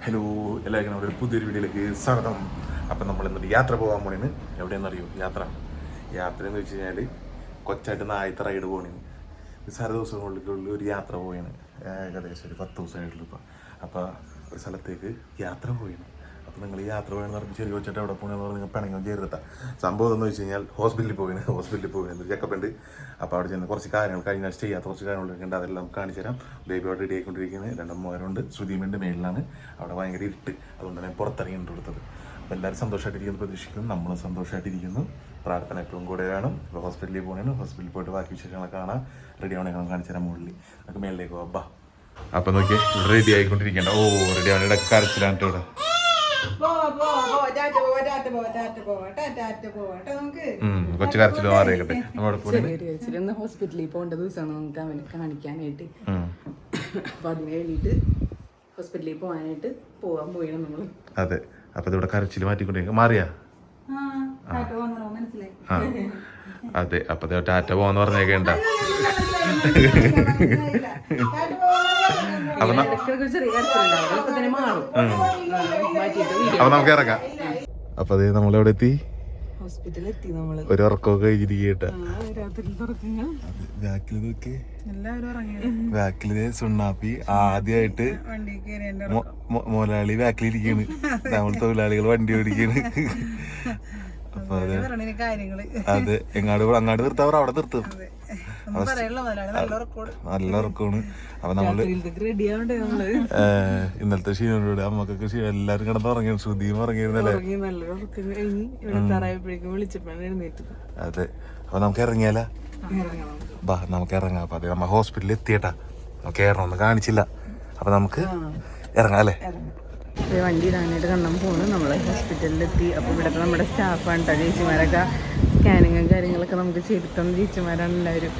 Hello എല്ലാവർക്കും നമ്മുടെ പുതിയൊരു വീഡിയോയിലേക്ക് സ്വാഗതം. അപ്പം നമ്മൾ ഇന്നൊരു യാത്ര പോകാൻ പോണേന്ന്. എവിടെയെന്നറിയോ യാത്ര എന്ന് വെച്ച് കഴിഞ്ഞാൽ കൊച്ചായിട്ട് ആദ്യത്തെ റൈഡ് പോകണേന്ന്. നിസ്സാര ദിവസങ്ങളിലുള്ള ഒരു യാത്ര പോയാണ്. ഏകദേശം ഒരു 10 ദിവസമായിട്ടുള്ളൂ ഇപ്പം. അപ്പോൾ ഒരു സ്ഥലത്തേക്ക് യാത്ര പോയാണ്. അപ്പോൾ നിങ്ങൾ ഈ യാത്ര പോയെന്ന് പറഞ്ഞ് ചെറിയ കൊച്ചായിട്ട് എവിടെ പോകണമെന്ന് പറഞ്ഞ് നിങ്ങൾ പിണങ്ങും ചേർത്താം. സംഭവം എന്ന് വെച്ച് കഴിഞ്ഞാൽ ഹോസ്പിറ്റലിൽ പോകുന്നത് ചെക്കപ്പ് ഉണ്ട്. അപ്പോൾ അവിടെ ചെന്ന് കുറച്ച് കാര്യങ്ങൾ കഴിഞ്ഞ ആഴ്ച ചെയ്യാത്ത കുറച്ച് കാര്യങ്ങളൊക്കെ ഉണ്ട്. അതെല്ലാം കാണിച്ചു തരാം. ബേബി അവിടെ റെഡി ആയിക്കൊണ്ടിരിക്കുന്നത് 2 മോനുണ്ട്. ശ്രുതിമേൻ്റെ മേളിലാണ്. അവിടെ ഭയങ്കര ഇരുട്ട്, അതുകൊണ്ടാണ് ഞാൻ പുറത്തിറങ്ങിയിട്ട് കൊടുത്തത്. അപ്പോൾ എല്ലാവരും സന്തോഷമായിട്ടിരിക്കുന്നു പ്രതീക്ഷിക്കുന്നു. നമ്മളും സന്തോഷമായിട്ടിരിക്കുന്നു. പ്രാർത്ഥന എപ്പോഴും കൂടെ വേണം. ഇപ്പോൾ ഹോസ്പിറ്റലിൽ പോകണേന് ഹോസ്പിറ്റലിൽ പോയിട്ട് ബാക്കി വിശേഷങ്ങളൊക്കെ കാണാം. റെഡി ആവണേ കാണിച്ചു തരാം മുകളിൽ. നമുക്ക് മേളിലേക്ക് പോകാം. ബാ. അപ്പം നോക്കിയേ റെഡി ആയിക്കൊണ്ടിരിക്കേണ്ട. റെഡി ആവണ ഇവിടെ കരച്ചിലാണ് ഇവിടെ. കൊച്ചു കരച്ചിൽ മാറിയേക്കട്ടെ. ഇന്ന് ഹോസ്പിറ്റലിൽ പോകേണ്ട ദിവസമാണ് നമുക്ക് അവനെ കാണിക്കാനായിട്ട്. അപ്പൊ അതിന് വേണ്ടിട്ട് ഹോസ്പിറ്റലിൽ പോകാൻ പോയാണ് നമ്മള്. അതെ. അപ്പൊ ഇവിടെ കരച്ചിൽ മാറ്റിക്കൊണ്ടിരിക്കുക. മാറിയാ? അതെ. അപ്പൊ ടാറ്റ പോവാന്ന് പറഞ്ഞേക്കണ്ട. അപ്പൊ നമുക്ക് ഇറങ്ങാം. അപ്പൊ അതെ നമ്മളെവിടെ എത്തി? ഹോസ്പിറ്റലിൽ എത്തി നമ്മള്. ഒരു ഉറക്കമൊക്കെ കഴിഞ്ഞിരിക്കട്ടെ. ബാക്കില് സുണ്ണാപ്പി ആദ്യമായിട്ട് മുതലാളി ബാക്കിലിരിക്കാണ്. നമ്മൾ തൊഴിലാളികൾ വണ്ടി ഓടിക്കാണ്. അപ്പൊ അതെ അതെ അങ്ങാട് നിർത്താവർ അവിടെ നിർത്തും. നല്ല ഉറക്കമാണ്. അപ്പൊ നമ്മള് ഇന്നലത്തെ ക്ഷീണോട് അമ്മക്കൊക്കെ ക്ഷീണം എല്ലാരും കിടന്ന് ഉറങ്ങി. ശ്രുതിയും ഉറങ്ങിയിരുന്നല്ലേ? അതെ. അപ്പൊ നമുക്ക് ഇറങ്ങിയാലോ? ബാ നമുക്ക് ഇറങ്ങാം. അപ്പൊ അതെ നമ്മ ഹോസ്പിറ്റലിൽ എത്തിയട്ടാ. നമുക്ക് ഇറങ്ങണമെന്ന് കാണിച്ചില്ല. അപ്പൊ നമുക്ക് ഇറങ്ങാം അല്ലേ? വണ്ടി ഇടാനായിട്ട് കണ്ണം പോണ്. നമ്മള് ഹോസ്പിറ്റലിലെത്തി. അപ്പൊ ഇവിടുത്തെ നമ്മുടെ സ്റ്റാഫാണ് കേട്ടോ. ചേച്ചിമാരൊക്കെ സ്കാനിങ്ങും കാര്യങ്ങളൊക്കെ നമുക്ക് ചെയ്തിട്ടുള്ള ചേച്ചിമാരാണ് എല്ലാവരും.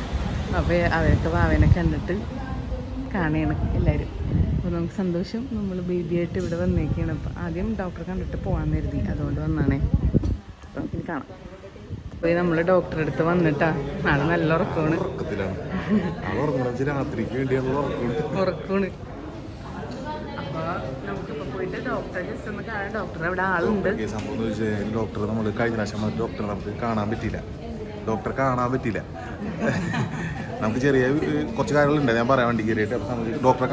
അപ്പോൾ അവരൊക്കെ വാവനെ കണ്ടിട്ട് കാണുകയാണ് എല്ലാവരും. അപ്പോൾ നമുക്ക് സന്തോഷം. നമ്മൾ ബേബിയായിട്ട് ഇവിടെ വന്നേക്കാണ്. അപ്പോൾ ആദ്യം ഡോക്ടറെ കണ്ടിട്ട് പോകാമെന്ന് കരുതി, അതുകൊണ്ട് വന്നാണേ. അപ്പം ഇനി കാണാം. അപ്പോൾ നമ്മൾ ഡോക്ടറെ അടുത്ത് വന്നിട്ടാ. നാളെ നല്ല ഉറക്കമാണ്. ഉറക്കമാണ്. അപ്പോൾ നമുക്കിപ്പോൾ പോയിട്ട് ഡോക്ടറെ ജസ്റ്റ് ഒന്ന് കാണാം. ഡോക്ടർ അവിടെ ആളുണ്ട്. സംഭവം ഡോക്ടർ നമ്മൾ കഴിഞ്ഞ പ്രാവശ്യം ഡോക്ടറെ നമുക്ക് കാണാൻ പറ്റിയില്ല. നമുക്ക് ചെറിയ കുറച്ച് കാര്യങ്ങളുണ്ട് ഞാൻ പറയാൻ വേണ്ടി കയറിയിട്ട്. അപ്പം നമുക്ക് ഡോക്ടറെ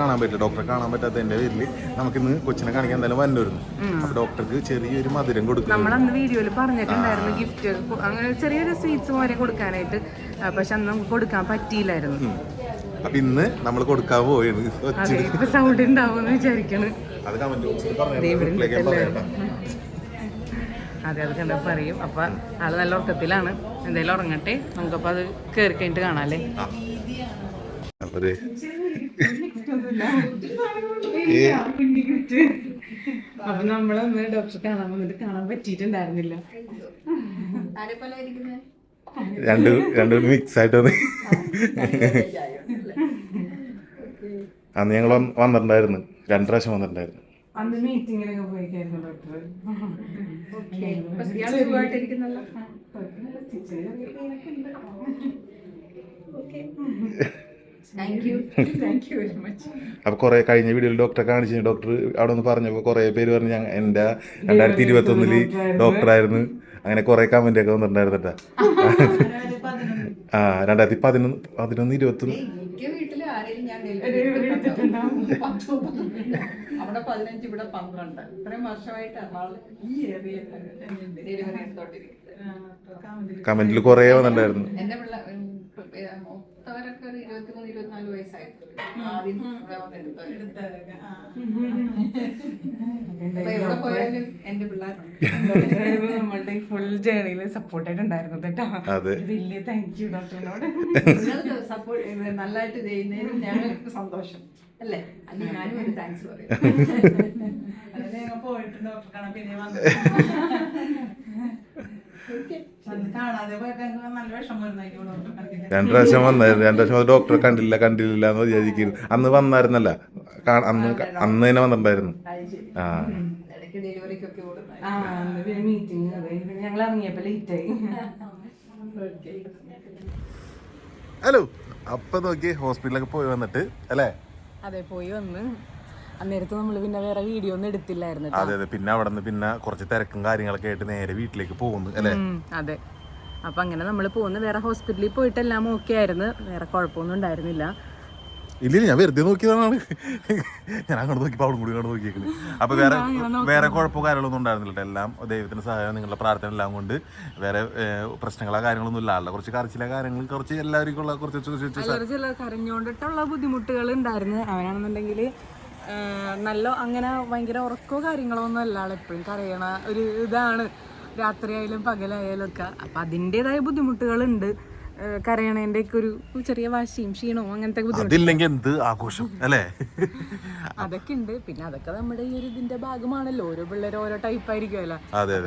കാണാൻ പറ്റാത്തതിൻ്റെ പേരിൽ നമുക്കിന്ന് കൊച്ചിനെ കാണിക്കാൻ എന്തായാലും വന്നിരുന്നു. അപ്പം ഡോക്ടർക്ക് ചെറിയൊരു മധുരം കൊടുക്കും. നമ്മളന്ന് വീഡിയോയിൽ പറഞ്ഞിട്ടുണ്ടായിരുന്നു ഗിഫ്റ്റ്, അങ്ങനെ ചെറിയൊരു സ്വീറ്റ്സ് പോലെ കൊടുക്കാനായിട്ട്. പക്ഷെ അന്ന് നമുക്ക് കൊടുക്കാൻ പറ്റിയില്ലായിരുന്നു. അപ്പൊ ഇന്ന് നമ്മൾ കൊടുക്കാൻ പോയത് സൗണ്ട് ഉണ്ടാവുമെന്ന് വിചാരിക്കണം. അതെ, അത് കണ്ട പറയും. അപ്പൊ ആള് നല്ല ഉറക്കത്തിലാണ്. എന്തായാലും ഉറങ്ങട്ടെ. നമുക്കപ്പോ അത് കേറി കഴിഞ്ഞിട്ട് കാണാല്ലേ. അപ്പൊ നമ്മളൊന്ന് ഡോക്ടറെ കാണാൻ വന്നിട്ട് കാണാൻ പറ്റിയിട്ടുണ്ടായിരുന്നില്ല. രണ്ടും മിക്സ് ആയിട്ട് അന്ന് ഞങ്ങൾ വന്നിട്ടുണ്ടായിരുന്നു. 2 പ്രാവശ്യം വന്നിട്ടുണ്ടായിരുന്നു. അന്ന് മീറ്റിങ്ങിനൊക്കെ പോയിക്കായിരുന്നു ഡോക്ടർ. അപ്പൊ കുറെ കഴിഞ്ഞ വീഡിയോയിൽ ഡോക്ടറെ കാണിച്ചു. ഡോക്ടർ അവിടെ ഒന്ന് പറഞ്ഞപ്പോ കുറെ പേര് പറഞ്ഞു എന്റെ 2021 ഡോക്ടറായിരുന്നു. അങ്ങനെ കുറെ കമന്റ് ഒക്കെ വന്നിട്ടുണ്ടായിരുന്നട്ടാ. 2011, 2021 അവിടെ 15 ഇവിടെ 12. ഇത്രയും വർഷമായിട്ട് കമന്റിൽ കുറെ വന്നിട്ടുണ്ടായിരുന്നു. എന്റെ മൂത്തവരൊക്കെ ഒരു 23-24 വയസ്സായിരുന്നു ആദ്യം ഇവിടെ വന്നെടുത്തവരൊക്കെ. എവിടെ പോയാലും എന്റെ പിള്ളേരുണ്ട്. നമ്മളുടെ ഫുൾ ജേർണിയിൽ സപ്പോർട്ടായിട്ടുണ്ടായിരുന്നു കേട്ടോ. വലിയ താങ്ക് യു ഡോക്ടറിനോട്. സപ്പോർട്ട് നല്ലതായിട്ട് ചെയ്യുന്നതിന് ഞങ്ങൾക്ക് സന്തോഷം അല്ലേ? അല്ലെങ്കിൽ ഞാനും ഒരു താങ്ക്സ് പറയും. അതിന് ഞങ്ങൾ പോയിട്ട് ഡോക്ടറെ കാണാൻ പിന്നെ വന്നു. കാണാതെ പോയപ്പോ നല്ല വിഷമം വരുന്ന 2 പ്രാവശ്യം വന്നായിരുന്നു. 2 പ്രാവശ്യം ഡോക്ടറെ കണ്ടില്ല എന്ന് വിചാരിക്കുന്നു. അന്ന് വന്നായിരുന്നല്ല, അന്ന് തന്നെ വന്നിട്ടുണ്ടായിരുന്നു. മീറ്റിംഗ് ഞങ്ങൾ ഇറങ്ങിയപ്പോ ലേറ്റ് ആയി. ഹലോ. അപ്പൊ നോക്കി ഹോസ്പിറ്റലൊക്കെ പോയി വന്നിട്ട് അല്ലേ? അതെ, പോയി വന്ന് അന്നേരത്ത് നമ്മൾ പിന്നെ വേറെ വീഡിയോ ഒന്നും എടുത്തില്ലായിരുന്നു ട്ടോ. അതെ അതെ. പിന്നെ അവിടെ നിന്ന് പിന്നെ കുറച്ച് തിരക്കും കാര്യങ്ങളൊക്കെ ആയിട്ട് നേരെ വീട്ടിലേക്ക് പോകുന്നു അല്ലേ? അതെ. അപ്പം അങ്ങനെ നമ്മൾ പോകുന്നു. വേറെ ഹോസ്പിറ്റലിൽ പോയിട്ടെല്ലാം ഓക്കെ ആയിരുന്നു, വേറെ കുഴപ്പമൊന്നും ഉണ്ടായിരുന്നില്ല. ഇല്ല, ഞാൻ വെറുതെ നോക്കിയതാണ്. ഞാൻ അങ്ങോട്ട് നോക്കിയപ്പോൾ അവിടെ കൂടി അങ്ങോട്ട് നോക്കിയേക്കുന്നത്. അപ്പൊ വേറെ കുഴപ്പമോ കാര്യങ്ങളൊന്നും ഉണ്ടായിരുന്നില്ല. എല്ലാം ദൈവത്തിന്റെ സഹായം, നിങ്ങളുടെ പ്രാർത്ഥന എല്ലാം കൊണ്ട് വേറെ പ്രശ്നങ്ങളോ കാര്യങ്ങളൊന്നും ഇല്ല. കുറച്ച് കരച്ചിലെ കാര്യങ്ങൾ, കുറച്ച് എല്ലാവർക്കും ഉള്ള കുറച്ച് ചില കരഞ്ഞുകൊണ്ടിട്ടുള്ള ബുദ്ധിമുട്ടുകൾ ഉണ്ടായിരുന്നു. അവനാണെന്നുണ്ടെങ്കിൽ നല്ല അങ്ങനെ ഭയങ്കര ഉറക്കോ കാര്യങ്ങളോ ഒന്നും അല്ല, ആളെപ്പോഴും കരയണ ഒരു ഇതാണ്, രാത്രിയായാലും പകലായാലും ഒക്കെ. അപ്പം അതിൻ്റെതായ ബുദ്ധിമുട്ടുകളുണ്ട്. കരയണേൻ്റെ ഒക്കെ ഒരു ചെറിയ വാശിയും ക്ഷീണവും അങ്ങനത്തെ ബുദ്ധിമുട്ടില്ലെങ്കിൽ എന്ത് ആഘോഷം അല്ലേ? അതൊക്കെ ഉണ്ട്. പിന്നെ അതൊക്കെ നമ്മുടെ ഈ ഒരു ഇതിന്റെ ഭാഗമാണല്ലോ. ഓരോ പിള്ളേർ ഓരോ ടൈപ്പ് ആയിരിക്കുമല്ലോ.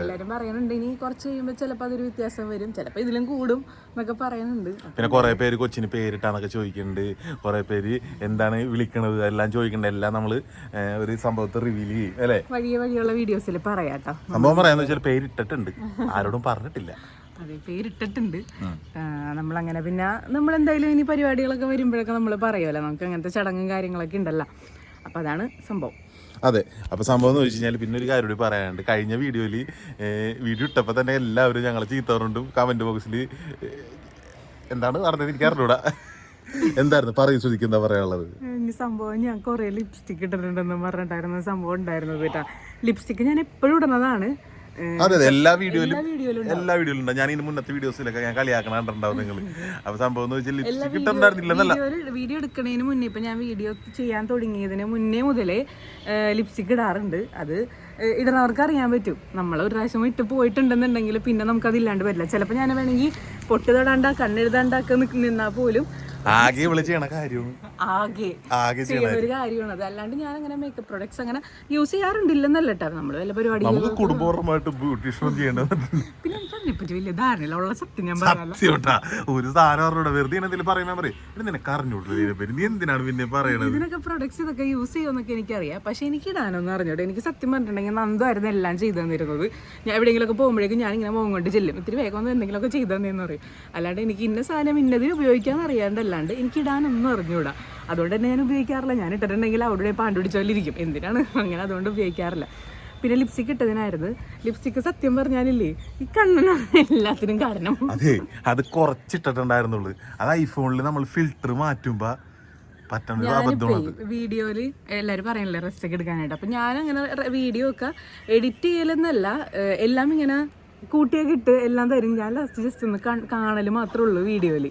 എല്ലാവരും പറയുന്നുണ്ട് ഇനി കുറച്ച് കഴിയുമ്പോൾ ചിലപ്പോൾ അതൊരു വ്യത്യാസം വരും, ചിലപ്പോൾ ഇതിലും കൂടും എന്നൊക്കെ പറയുന്നുണ്ട്. പിന്നെ കുറെ പേര് കൊച്ചിന് പേരിട്ടാന്നൊക്കെ ചോദിക്കുന്നുണ്ട്, കുറെ പേര് എന്താണ് വിളിക്കണത് എല്ലാം ചോദിക്കണ്ട. എല്ലാം നമ്മള് ഒരു സംഭവത്തെ റിവീൽ ചെയ്യും അല്ലേ? വഴിയുള്ള വീഡിയോസിൽ പറയാട്ടോ. സംഭവം പറയാന്ന് വെച്ചാൽ പേരിട്ടിട്ടുണ്ട്, ആരോടും പറഞ്ഞിട്ടില്ല. അതെ, പേരിട്ടിട്ടുണ്ട്. നമ്മളങ്ങനെ പിന്നെ നമ്മളെന്തായാലും ഇനി പരിപാടികളൊക്കെ വരുമ്പോഴൊക്കെ നമ്മൾ പറയുമല്ലോ, നമുക്ക് അങ്ങനത്തെ ചടങ്ങും കാര്യങ്ങളൊക്കെ ഉണ്ടല്ലോ. അപ്പം അതാണ് സംഭവം. അതെ. അപ്പോൾ സംഭവം എന്ന് വെച്ച് കഴിഞ്ഞാൽ പിന്നെ ഒരു കാര്യം കൂടി പറയാനുണ്ട്. കഴിഞ്ഞ വീഡിയോയിൽ വീഡിയോ ഇട്ടപ്പോൾ തന്നെ എല്ലാവരും ഞങ്ങളെ ചീത്തവരുണ്ടും കമൻറ്റ് ബോക്സിൽ എന്താണ് പറഞ്ഞത് എനിക്ക് അറിഞ്ഞൂടാ. എന്തായിരുന്നു പറയൂ ശ്രുതിക്ക്, എന്താ പറയാനുള്ളത്? സംഭവം ഞാൻ കുറേ ലിപ്സ്റ്റിക് ഇട്ടിട്ടുണ്ടെന്ന് പറഞ്ഞിട്ടായിരുന്നു സംഭവം ഉണ്ടായിരുന്നത് കേട്ടോ. ലിപ്സ്റ്റിക്ക് ഞാൻ എപ്പോഴും ഇടുന്നതാണ്. അതെ അതെ, എല്ലാ വീഡിയോയിലും ഉണ്ട്. ഞാൻ ഇതിന് മുന്നത്തെ വീഡിയോസിലൊക്കെ ഞാൻ കളിയാക്കണുണ്ടാവും നിങ്ങൾ. അപ്പൊ സംഭവം എന്ന് വെച്ചാൽ ലിപ്സ്റ്റിക് ഇട്ടുണ്ടായിരുന്നില്ലെന്നല്ല, വീഡിയോ എടുക്കുന്നതിന് മുന്നേ, ഇപ്പൊ ഞാൻ വീഡിയോ ചെയ്യാൻ തുടങ്ങിയതിന് മുന്നേ മുതലേ ലിപ്സ്റ്റിക് ഇടാറുണ്ട്. അത് ഇടുന്നവർക്ക് അറിയാൻ പറ്റും. നമ്മൾ ഒരു പ്രാവശ്യം ഇട്ട് പോയിട്ടുണ്ടെന്നുണ്ടെങ്കിൽ പിന്നെ നമുക്കത് ഇല്ലാണ്ട് വരില്ല. ചിലപ്പോൾ ഞാൻ വേണമെങ്കിൽ പൊട്ട് തൊടാണ്ടാ കണ്ണെഴുതാണ്ടാക്ക നിന്നാൽ പോലും ആകെ വിളിച്ചണ കാര്യമാണ്, ആകെ ചെയ്യുന്ന ഒരു കാര്യമാണ് അത്. അല്ലാണ്ട് ഞാൻ അങ്ങനെ മേക്കപ്പ് പ്രോഡക്ട്സ് അങ്ങനെ യൂസ് ചെയ്യാറുണ്ടില്ലെന്നല്ല കേട്ടോ. നമ്മൾ വല്ല പരിപാടി കുടുംബപരമായിട്ട് ബ്യൂട്ടീഷ്യൻ ചെയ്യേണ്ടത്. പിന്നെ എനിക്ക് അതിനെപ്പറ്റി വലിയ ധാരണയുള്ള സത്യം ഞാൻ പറയാ. ഒരു സാധനം വെറുതെ എന്തെങ്കിലും പറയുമ്പോൾ പറയും, നിനക്ക് അറിഞ്ഞൂട്ടില്ല ഇതിനെപ്പറ്റി, നീ എന്തിനാണ് പിന്നെ പറയണത്? ഇതിനൊക്കെ പ്രൊഡക്ട്സ് ഇതൊക്കെ യൂസ് ചെയ്യുമെന്നൊക്കെ എനിക്കറിയാം, പക്ഷെ എനിക്ക് ഇടാനൊന്നും അറിഞ്ഞൂടെ. എനിക്ക് സത്യം പറഞ്ഞിട്ടുണ്ടെങ്കിൽ നന്ദായിരുന്നു എല്ലാം ചെയ്തു തന്നിരുന്നത്. ഞാൻ എവിടെയെങ്കിലുമൊക്കെ പോകുമ്പോഴേക്കും ഞാൻ ഇങ്ങനെ മുഖം കൊണ്ട് ചെല്ലും, ഇത്തിരി വേഗം ഒന്ന് എന്തെങ്കിലുമൊക്കെ ചെയ്തു തന്നേന്ന് പറയും. അല്ലാണ്ട് എനിക്ക് ഇന്ന സാധനം ഇന്നതിന് ഉപയോഗിക്കാൻ അറിയാണ്ടല്ലാണ്ട് എനിക്ക് ഇടാനൊന്നും അറിഞ്ഞൂടാ. അതുകൊണ്ട് തന്നെ ഞാൻ ഉപയോഗിക്കാറില്ല. ഞാൻ ഇട്ടിട്ടുണ്ടെങ്കിൽ അവിടെ പാണ്ടുപിടിച്ചോലിരിക്കും, എന്തിനാണ് അങ്ങനെ, അതുകൊണ്ട് ഉപയോഗിക്കാറില്ല. പിന്നെ ലിപ്സ്റ്റിക് ഇട്ടതിനായിരുന്നു. ലിപ്സ്റ്റിക് സത്യം പറഞ്ഞാലില്ലേ ഈ കണ്ണിനാണ് എല്ലാത്തിനും കാരണം. അതെ, അത് കുറച്ചിട്ടുണ്ടായിരുന്നുള്ളൂ. അത് ഐഫോണിൽ നമ്മൾ ഫിൽറ്റർ മാറ്റുമ്പോ വീഡിയോയില് എല്ലാവരും പറയണില്ലേ റെസ്റ്റ് ഒക്കെ എടുക്കാനായിട്ട്. അപ്പം ഞാനങ്ങനെ വീഡിയോ ഒക്കെ എഡിറ്റ് ചെയ്യലെന്നല്ല, എല്ലാം ഇങ്ങനെ കൂട്ടിയൊക്കെ ഇട്ട് എല്ലാം തരും. ഞാൻ ലാസ്റ്റ് ജസ്റ്റ് ഒന്ന് കാണൽ മാത്രമേ ഉള്ളൂ വീഡിയോയിൽ.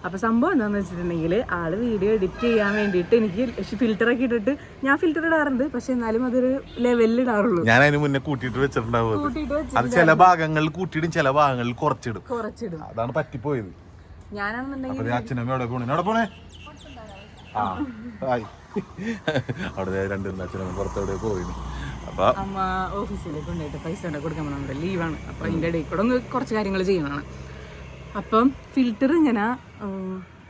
അപ്പോൾ സംഭവം എന്താണെന്ന് വെച്ചിട്ടുണ്ടെങ്കിൽ ആള് വീഡിയോ എഡിറ്റ് ചെയ്യാൻ വേണ്ടിയിട്ട് എനിക്ക് ഫിൽറ്ററൊക്കെ ഇട്ടിട്ട്, ഞാൻ ഫിൽറ്റർ ഇടാറുണ്ട് പക്ഷെ എന്നാലും അതൊരു ലെവലിൽ ഇടാറുള്ളൂ. ഞാൻ അതിന് മുന്നേ കൂട്ടിയിട്ട് വെച്ചിട്ടുണ്ടാവും. അത് ചില ഭാഗങ്ങളിൽ കൂട്ടിയിടും, ചില ഭാഗങ്ങളിൽ കുറച്ചിടും. അതാണ് പറ്റിപ്പോയത്. ഞാനാണെന്നുണ്ടെങ്കിൽ അച്ഛനമ്മ പോണേ അവിടെ രണ്ടും അച്ഛനമ്മ പുറത്തോടെ പോയി. അപ്പൊ അമ്മ ഓഫീസിലേക്ക് കൊണ്ടുപോയിട്ട് പൈസ കൊടുക്കാൻ നമ്മുടെ ലീവാണ്. അപ്പൊ അതിന്റെ ഇടയിൽ കൂടെ ഒന്ന് കുറച്ച് കാര്യങ്ങൾ ചെയ്യണതാണ്. അപ്പം ഫിൽറ്റർ ഇങ്ങനെ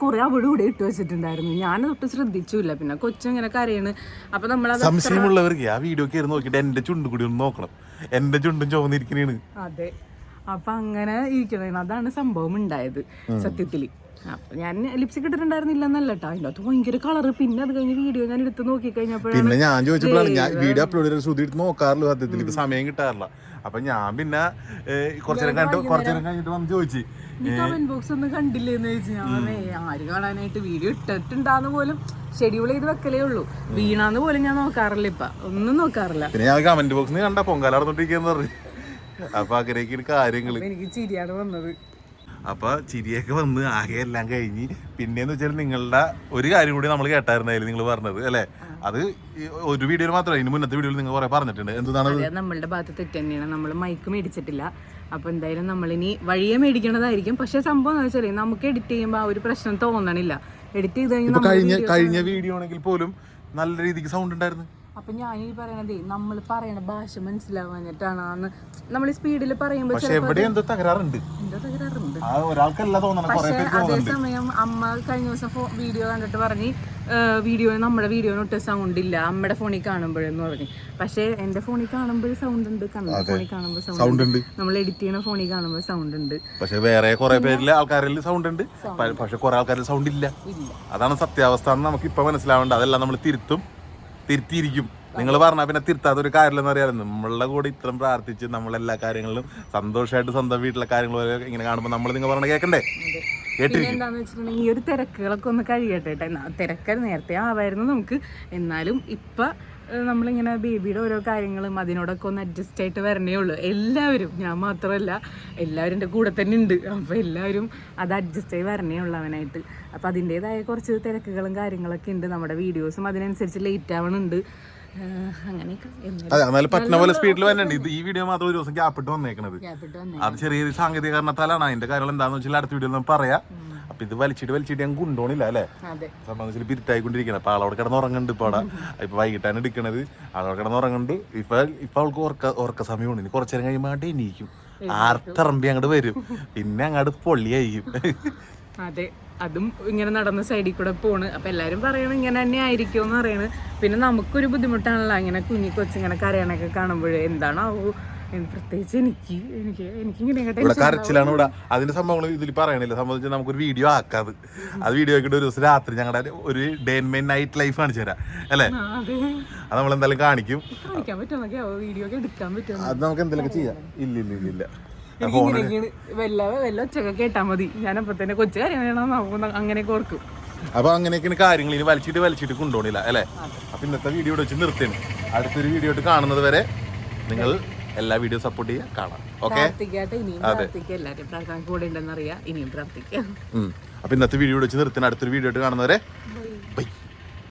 കുറെ അവിടെ ഇവിടെ ഇട്ട് വെച്ചിട്ടുണ്ടായിരുന്നു. ഞാൻ തൊട്ട് ശ്രദ്ധിച്ചില്ല. പിന്നെ കൊച്ചിങ്ങനെ കരയാണ്. അപ്പൊ നമ്മളത് സംശയമുള്ളവർക്ക് ആ വീഡിയോ കയറി നോക്കിയിട്ട് എന്റെ ചുണ്ടും കൂടി ഒന്ന് നോക്കണം. എന്റെ ചുണ്ടും ചുവന്നിരിക്കണേണ്. അതെ, അപ്പൊ അങ്ങനെ ഇരിക്കണേ. അതാണ് സംഭവം ഉണ്ടായത് സത്യത്തില്. അപ്പൊ ഞാൻ ലിപ്സ്റ്റിക് ഇട്ടിട്ടുണ്ടായിരുന്നില്ലെന്നല്ല കേട്ടോ, അതിൻ്റെ അകത്ത് ഭയങ്കര കളറ്. പിന്നെ അത് കഴിഞ്ഞ് വീഡിയോ ഞാൻ എടുത്ത് നോക്കി കഴിഞ്ഞപ്പോഴാണ്, പിന്നെ ഞാൻ ചോദിച്ചപ്പോഴാണ്, ഞാൻ വീഡിയോ അപ്ലോഡ് ചെയ്ത് ശ്രുതി എടുത്ത് നോക്കാറില്ല സത്യത്തിൽ, ഇപ്പൊ സമയം കിട്ടാറില്ല. അപ്പൊ ഞാൻ പിന്നെ കുറച്ചു നേരം കഴിഞ്ഞിട്ട് വന്ന് ചോദിച്ചു, കമന്റ് ബോക്സ് ഒന്നും കണ്ടില്ലേന്ന് ചോദിച്ചു. ഞാൻ ആര് കാണാനായിട്ട്, വീഡിയോ ഇട്ടിട്ടുണ്ടാന്ന് പോലും ഷെഡ്യൂൾ ചെയ്ത് വെക്കലേ ഉള്ളൂ. വീണാന്ന് പോലും ഞാൻ നോക്കാറില്ല, ഇപ്പൊ ഒന്നും നോക്കാറില്ല. പിന്നെ ഞാൻ കമന്റ് ബോക്സിൽ കണ്ട പൊങ്കാലർന്നോട്ടിരിക്കാന്ന് പറഞ്ഞു. അപ്പൊ അങ്ങനെയൊക്കെ കാര്യങ്ങൾ എനിക്ക് ചിരിയാണ് വന്നത്. അപ്പൊ ചിരിയൊക്കെ വന്ന് ആകെ എല്ലാം കഴിഞ്ഞ്. പിന്നെന്ന് വെച്ചാൽ നിങ്ങളുടെ ഒരു കാര്യം കൂടി നമ്മൾ കേട്ടായിരുന്നാലും നിങ്ങൾ പറഞ്ഞത് അല്ലെ, അത് ഒരു വീഡിയോയിൽ മാത്രമല്ല, ഇതിന് മുന്നത്തെ വീഡിയോയിൽ നിങ്ങൾ കുറെ പറഞ്ഞിട്ടുണ്ട്. എന്താണ് നമ്മളുടെ ഭാഗത്ത് തെറ്റ് തന്നെയാണ്, നമ്മൾ മൈക്ക് മേടിച്ചിട്ടില്ല. അപ്പൊ എന്തായാലും നമ്മളിനി വഴിയെ മേടിക്കണതായിരിക്കും. പക്ഷെ സംഭവം എന്ന് വെച്ചാൽ നമുക്ക് എഡിറ്റ് ചെയ്യുമ്പോൾ ആ ഒരു പ്രശ്നം തോന്നണില്ല. എഡിറ്റ് ചെയ്ത് കഴിഞ്ഞ വീഡിയോ ആണെങ്കിൽ പോലും നല്ല രീതിക്ക് സൗണ്ട് ഉണ്ടായിരുന്നു. അപ്പൊ ഞാനീ പറയണതേ, നമ്മൾ പറയണ ഭാഷ മനസ്സിലാവാഞ്ഞിട്ടാണ്. നമ്മൾ സ്പീഡിൽ പറയുമ്പോൾ എന്തോ തകരാറുണ്ട്. പക്ഷെ അതേസമയം അമ്മ കഴിഞ്ഞ ദിവസം വീഡിയോ കണ്ടിട്ട് പറഞ്ഞ് നമ്മുടെ വീഡിയോനൊട്ട് സൗണ്ട് ഇല്ല അമ്മയുടെ ഫോണിൽ കാണുമ്പോഴെന്ന് പറഞ്ഞു. പക്ഷെ എന്റെ ഫോണിൽ കാണുമ്പോൾ സൗണ്ട് ഉണ്ട്, കണ്ണന്റെ ഫോണിൽ കാണുമ്പോൾ സൗണ്ട് ഉണ്ട്, നമ്മൾ എഡിറ്റ് ചെയ്യുന്ന ഫോണിൽ കാണുമ്പോൾ സൗണ്ട് ഉണ്ട്. പക്ഷെ വേറെ കുറെ പേരിൽ ആൾക്കാരിൽ സൗണ്ട് ഉണ്ട്, പക്ഷെ കുറെ ആൾക്കാരിൽ സൗണ്ട് ഇല്ല. അതാണ് സത്യാവസ്ഥ. നമുക്ക് ഇപ്പൊ മനസ്സിലാവേണ്ട. അതെല്ലാം നമ്മൾ തിരുത്തും. തിരുത്തിയിരിക്കും. നിങ്ങൾ പറഞ്ഞാൽ പിന്നെ തിരുത്താത്തൊരു കാര്യമില്ലെന്ന് അറിയാമായിരുന്നു. നമ്മളുടെ കൂടെ ഇത്രയും പ്രാർത്ഥിച്ച് നമ്മളെല്ലാ കാര്യങ്ങളിലും സന്തോഷമായിട്ട് സ്വന്തം വീട്ടിലെ കാര്യങ്ങൾ ഇങ്ങനെ കാണുമ്പോൾ നമ്മൾ നിങ്ങൾ പറഞ്ഞ കേൾക്കണ്ടേ? പിന്നെ എന്താന്ന് വെച്ചിട്ടുണ്ടെങ്കിൽ ഈ ഒരു തിരക്കുകളൊക്കെ ഒന്ന് കഴിയട്ടെ കേട്ടോ. തിരക്ക് നേരത്തെ ആവായിരുന്നു നമുക്ക്, എന്നാലും ഇപ്പം നമ്മളിങ്ങനെ ബേബിയുടെ ഓരോ കാര്യങ്ങളും അതിനോടൊക്കെ ഒന്ന് അഡ്ജസ്റ്റ് ആയിട്ട് വരണേ ഉള്ളൂ. എല്ലാവരും, ഞാൻ മാത്രമല്ല, എല്ലാവരും എൻ്റെ കൂടെ തന്നെ ഉണ്ട്. അപ്പോൾ എല്ലാവരും അത് അഡ്ജസ്റ്റ് ആയി വരണേ ഉള്ളൂ അവനായിട്ട്. അപ്പോൾ അതിൻ്റേതായ കുറച്ച് തിരക്കുകളും കാര്യങ്ങളൊക്കെ ഉണ്ട്. നമ്മുടെ വീഡിയോസും അതിനനുസരിച്ച് ലേറ്റ് ആവണുണ്ട്. അങ്ങനെയൊക്കെ എന്നാലും പറ്റുന്ന പോലെ സ്പീഡിൽ വരണുണ്ട്. ഇത് ഈ വീഡിയോ മാത്രം ഒരു ദിവസം ഗ്യാപ്പിട്ട് വന്നേക്കണത്. അത് ചെറിയൊരു സാങ്കേതിക കാരണത്താലാണ്. അതിന്റെ കാര്യങ്ങൾ എന്താണെന്ന് വെച്ചാൽ അടുത്ത വീഡിയോയിൽ നമുക്ക് പറയാം. അപ്പൊ ഇത് വലിച്ചിട്ട് ഞാൻ കൊണ്ടോണില്ല അല്ലേ, സംബന്ധിച്ചിട്ട് പിരിട്ടായിക്കൊണ്ടിരിക്കണം. അപ്പൊ ആളവിടെ കിടന്നുറങ്ങുന്നുണ്ട്. ഇപ്പൊ അവിടെ ഇപ്പൊ വൈകിട്ടാണ് എടുക്കണത്. ആളവിടെ കിടന്നുറങ്ങുന്നുണ്ട്. ഇപ്പൊ അവൾക്ക് ഉറക്ക സമയമാണ്. ഇനി കുറച്ചു നേരം കഴിയുമ്പോൾ എണീക്കും, ആർത്തിറമ്പി അങ്ങോട്ട് വരും, പിന്നെ അങ്ങോട്ട് പൊള്ളിയായിരിക്കും. അതെ, അതും ഇങ്ങനെ നടന്ന സൈഡിൽ കൂടെ പോണ്. അപ്പം എല്ലാവരും പറയണം ഇങ്ങനെ തന്നെ ആയിരിക്കുമെന്ന് പറയണ്. പിന്നെ നമുക്കൊരു ബുദ്ധിമുട്ടാണല്ലോ ഇങ്ങനെ കൊച്ചിങ്ങനെ കരയണൊക്കെ കാണുമ്പോഴേ. എന്താണാവോ, പ്രത്യേകിച്ച് എനിക്കിങ്ങനെ കരച്ചിലാണ് ഇവിടെ. അതിന്റെ സംഭവങ്ങൾ ഇതിൽ പറയണില്ല. സംബന്ധിച്ച് നമുക്കൊരു വീഡിയോ ആക്കാത്. അത് വീഡിയോ ആക്കിയിട്ട് ഒരു ദിവസം രാത്രി ഞങ്ങളുടെ ഒരു ഡേ ആൻഡ് നൈറ്റ് ലൈഫ് കാണിച്ചു തരാം അല്ലേ? അത് നമ്മൾ എന്തായാലും കാണിക്കും. വീഡിയോ എടുക്കാൻ പറ്റുമോ? അത് നമുക്ക് എന്തെങ്കിലും ചെയ്യാം. ഇല്ല വല്ല ഒച്ചൊക്കെ കേട്ടാ മതി. ഞാനപ്പോ തന്നെ കൊച്ചു കാര്യമാണോ അങ്ങനെയൊക്കെ ഓർക്കും. അപ്പൊ അങ്ങനെയൊക്കെയാണ് കാര്യങ്ങൾ. ഇനി വലിച്ചിട്ട് കൊണ്ടുപോണില്ല അല്ലേ? അപ്പൊ ഇന്നത്തെ വീഡിയോ വെച്ച് നിർത്തേണ്. അടുത്തൊരു വീഡിയോ ആയിട്ട് കാണുന്നത് വരെ നിങ്ങൾ എല്ലാ വീഡിയോ സപ്പോർട്ട് ചെയ്യുക, കാണാം. ഓക്കെ, എല്ലാവരും പ്രാർത്ഥന കൂടെ ഉണ്ടെന്നറിയാം. ഇനിയും പ്രാർത്ഥിക്കാം. അപ്പൊ ഇന്നത്തെ വീഡിയോ വെച്ച് നിർത്തേണ്. അടുത്തൊരു വീഡിയോ ആയിട്ട് കാണുന്നവരെ